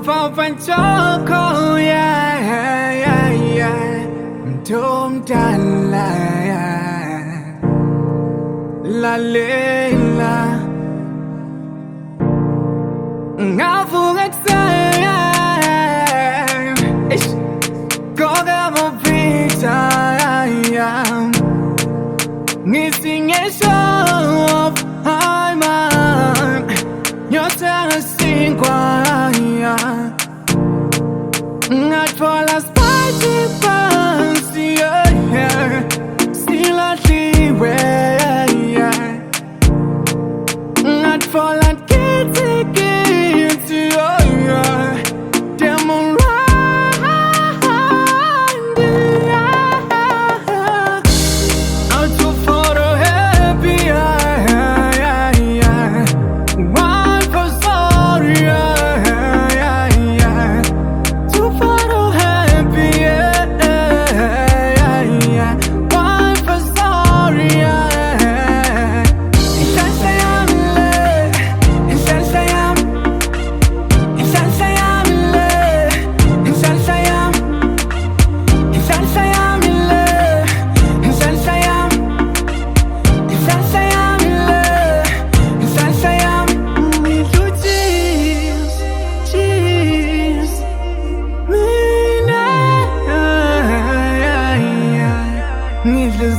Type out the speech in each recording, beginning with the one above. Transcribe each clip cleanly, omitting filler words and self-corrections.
Pop and Choco, yeah. Don't la lela. Ngavuka goga mopita, ngisinge show I'm your tell sing choir. Not for la spicy fancy, yeah. Still a yeah. Not for la kitty, yeah. Them around, yeah. Out to for the happy, yeah. One for sorry, yeah. Two for the happy, yeah. One for sorry, yeah.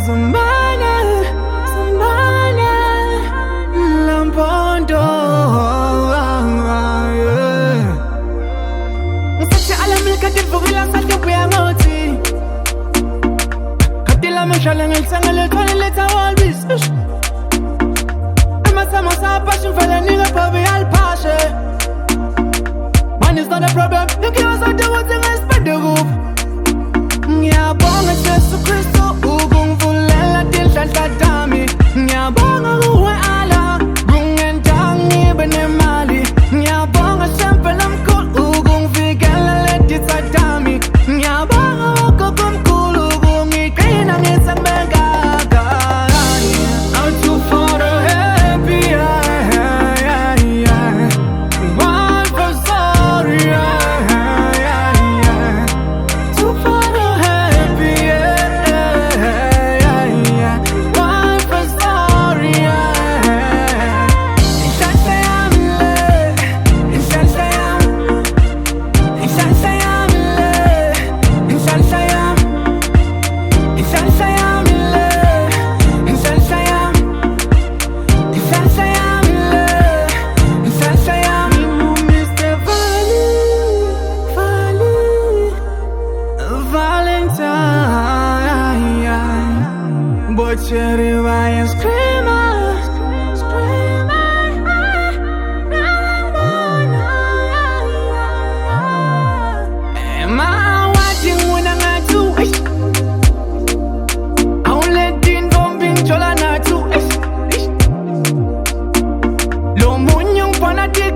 Zamana, Lambondo. Such a alamilka de Vogila Saltapianoti. Katila Mashalang and Sangal, 20 letter all business. I'm a Samasa passion for the nigga, probably I'll pass it. One is not a problem, the girls are the ones that spend the roof. Yeah, bong and just to crystal. Dami, nyabonga uwe ala, gungen tangi bene mali, nyabonga sempe lamkul ugung figala letita dami, nyabonga wako kumkulu ugungi kina ngisang megaga. Out to for the happy, yeah. One for sorry, yeah. Two for the happy, yeah. But cherry wine screamer. Am I watching when I'm not too? I'll let in bombing chola not too. Lo munyong fanatic.